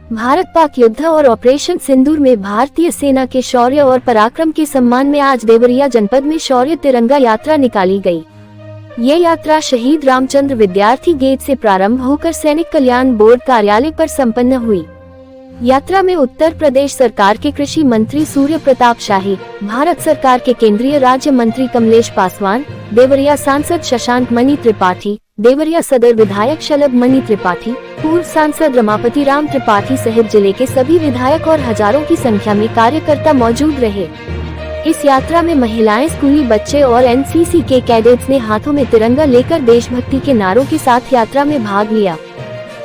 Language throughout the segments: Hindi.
भारत पाक युद्ध और ऑपरेशन सिंदूर में भारतीय सेना के शौर्य और पराक्रम के सम्मान में आज देवरिया जनपद में शौर्य तिरंगा यात्रा निकाली गई। ये यात्रा शहीद रामचंद्र विद्यार्थी गेट से प्रारंभ होकर सैनिक कल्याण बोर्ड कार्यालय पर संपन्न हुई। यात्रा में उत्तर प्रदेश सरकार के कृषि मंत्री सूर्य प्रताप शाही, भारत सरकार के केंद्रीय राज्य मंत्री कमलेश पासवान, देवरिया सांसद शशांक मणि त्रिपाठी, देवरिया सदर विधायक शलभ मणि त्रिपाठी, पूर्व सांसद रमापति राम त्रिपाठी सहित जिले के सभी विधायक और हजारों की संख्या में कार्यकर्ता मौजूद रहे। इस यात्रा में महिलाएं, स्कूली बच्चे और एनसीसी के कैडेट्स ने हाथों में तिरंगा लेकर देशभक्ति के नारों के साथ यात्रा में भाग लिया।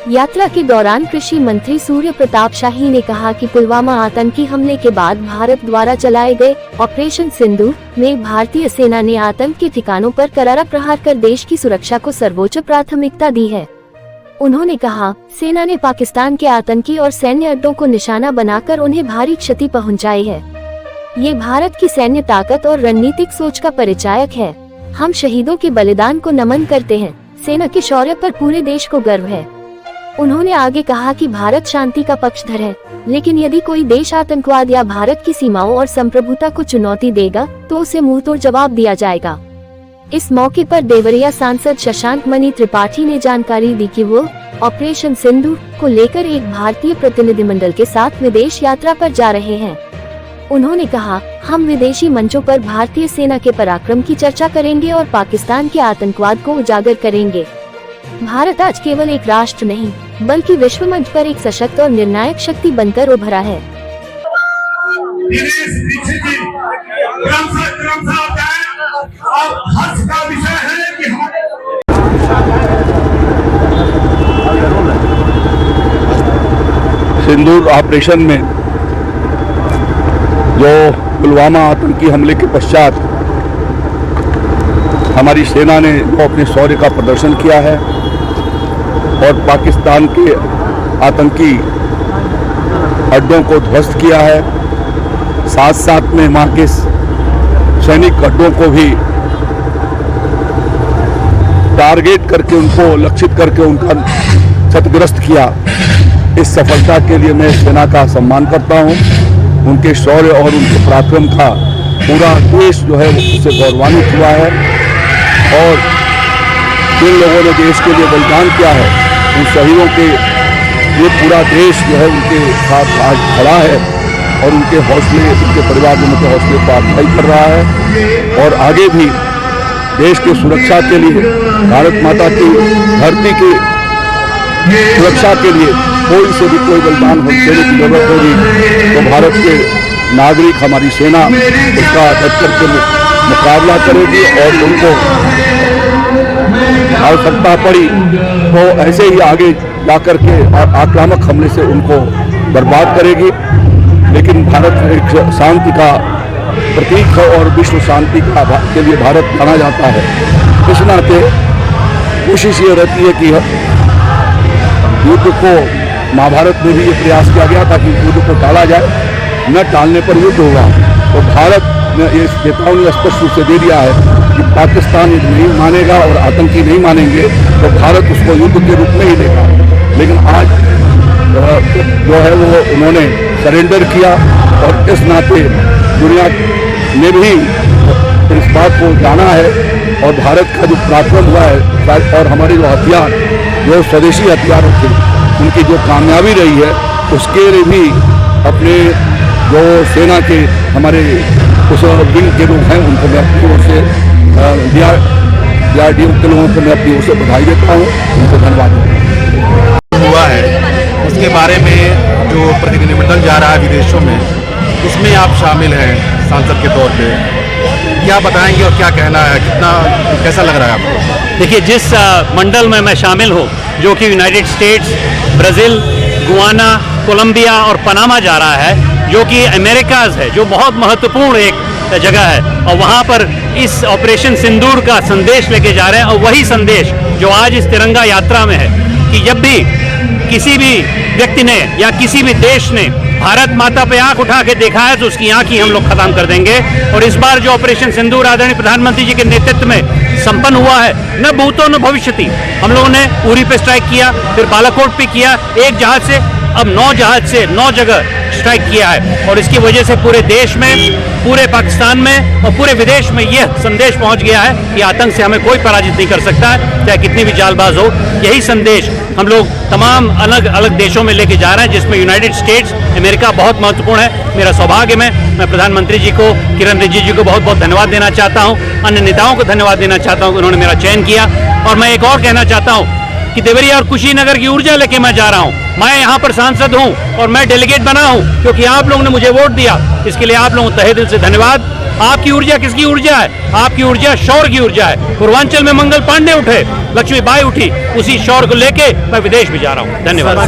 यात्रा के दौरान कृषि मंत्री सूर्य प्रताप शाही ने कहा कि पुलवामा आतंकी हमले के बाद भारत द्वारा चलाए गए ऑपरेशन सिंदूर में भारतीय सेना ने आतंक के ठिकानों पर करारा प्रहार कर देश की सुरक्षा को सर्वोच्च प्राथमिकता दी है। उन्होंने कहा, सेना ने पाकिस्तान के आतंकी और सैन्य अड्डों को निशाना बनाकर उन्हें भारी क्षति पहुंचाई है। ये भारत की सैन्य ताकत और रणनीतिक सोच का परिचायक है। हम शहीदों के बलिदान को नमन करते हैं। सेना के शौर्य पर पूरे देश को गर्व है। उन्होंने आगे कहा कि भारत शांति का पक्षधर है, लेकिन यदि कोई देश आतंकवाद या भारत की सीमाओं और संप्रभुता को चुनौती देगा तो उसे मुंहतोड़ जवाब दिया जाएगा। इस मौके पर देवरिया सांसद शशांक मणि त्रिपाठी ने जानकारी दी कि वो ऑपरेशन सिंदूर को लेकर एक भारतीय प्रतिनिधिमंडल के साथ विदेश यात्रा पर जा रहे हैं। उन्होंने कहा, हम विदेशी मंचों पर भारतीय सेना के पराक्रम की चर्चा करेंगे और पाकिस्तान के आतंकवाद को उजागर करेंगे। भारत आज केवल एक राष्ट्र नहीं, बल्कि विश्व मंच पर एक सशक्त और निर्णायक शक्ति बनकर उभरा है। सिंदूर ऑपरेशन में जो पुलवामा आतंकी हमले के पश्चात हमारी सेना ने जो अपने शौर्य का प्रदर्शन किया है और पाकिस्तान के आतंकी अड्डों को ध्वस्त किया है, साथ साथ में वहाँ के सैनिक अड्डों को भी टारगेट करके उनको लक्षित करके उनका क्षतिग्रस्त किया। इस सफलता के लिए मैं सेना का सम्मान करता हूँ। उनके शौर्य और उनके पराक्रम का पूरा देश जो है उससे गौरवान्वित हुआ है और जिन लोगों ने देश के लिए बलिदान किया है उन शहीदों के ये पूरा देश जो है उनके साथ आज खड़ा है और उनके हौसले, उनके परिवार में उनके हौसले को अफजाई कर रहा है और आगे भी देश की सुरक्षा के लिए, भारत माता की धरती की सुरक्षा के लिए कोई से भी कोई बलिदान देने की जरूरत होगी तो भारत के नागरिक, हमारी सेना उसका डट करके मुकाबला करेगी और उनको आवश्यकता पड़ी तो ऐसे ही आगे जाकर के आक्रामक हमले से उनको बर्बाद करेगी। लेकिन भारत एक शांति का प्रतीक है और विश्व शांति के लिए भारत जाना जाता है। इस नाते कोशिश ये रहती है कि युद्ध को, महाभारत में भी ये प्रयास किया गया था कि युद्ध को टाला जाए, न टालने पर युद्ध होगा। तो भारत ने ये चेतावनी स्पष्ट रूप से दे दिया है कि पाकिस्तान नहीं मानेगा और आतंकी नहीं मानेंगे तो भारत उसको युद्ध के रूप में ही लेगा। लेकिन आज जो है वो उन्होंने सरेंडर किया और इस नाते दुनिया ने भी इस बात को जाना है और भारत का जो पराक्रम हुआ है और हमारे जो हथियार, जो स्वदेशी हथियार थे, उनकी जो कामयाबी रही है उसके लिए भी अपने जो सेना के हमारे उस विंग के लोग हैं उनको मैं अपनी ओर से DRDO के लोगों को मैं अपनी ओर से बधाई देता हूँ, उनको धन्यवाद हुआ है। उसके बारे में जो प्रतिनिधिमंडल जा रहा है विदेशों में, उसमें आप शामिल हैं सांसद के तौर पे, क्या बताएंगे और क्या कहना है, कितना कैसा लग रहा है आपको? देखिए, जिस मंडल में मैं शामिल हूँ जो कि United States, Brazil, Guyana, Colombia और पनामा जा रहा है, जो कि अमेरिकाज है, जो बहुत महत्वपूर्ण एक जगह है और वहाँ पर इस ऑपरेशन सिंदूर का संदेश लेके जा रहे हैं। और वही संदेश जो आज इस तिरंगा यात्रा में है कि जब भी किसी भी व्यक्ति ने या किसी भी देश ने भारत माता पे आंख उठा के देखा है तो उसकी आंख ही हम लोग खत्म कर देंगे। और इस बार जो ऑपरेशन सिंदूर आदरणीय प्रधानमंत्री जी के नेतृत्व में संपन्न हुआ है, न भूतो न भविष्यति। हम लोगों ने उरी पे स्ट्राइक किया, फिर बालाकोट पे किया, एक जहाज से अब 9 जहाज से 9 जगह स्ट्राइक किया है और इसकी वजह से पूरे देश में, पूरे पाकिस्तान में और पूरे विदेश में यह संदेश पहुंच गया है कि आतंक से हमें कोई पराजित नहीं कर सकता है, चाहे कितनी भी जालबाज हो। यही संदेश हम लोग तमाम अलग अलग देशों में लेके जा रहे हैं, जिसमें यूनाइटेड स्टेट्स, अमेरिका बहुत महत्वपूर्ण है। मेरा सौभाग्य मैं प्रधानमंत्री जी को, किरण रिजिजू को बहुत बहुत धन्यवाद देना चाहता हूँ, अन्य नेताओं को धन्यवाद देना चाहता हूँ कि उन्होंने मेरा चयन किया। और मैं एक और कहना चाहता हूँ कि देवरिया और कुशीनगर की ऊर्जा लेके मैं जा रहा हूं। मैं यहां पर सांसद हूं और मैं डेलीगेट बना हूं क्योंकि आप लोगों ने मुझे वोट दिया। इसके लिए आप लोगों को तहे दिल से धन्यवाद। आपकी ऊर्जा किसकी ऊर्जा है? आपकी ऊर्जा शौर्य की ऊर्जा है। पूर्वांचल में मंगल पांडे उठे, लक्ष्मीबाई उठी, उसी शौर्य को लेके मैं विदेश भी जा रहा हूं। धन्यवाद।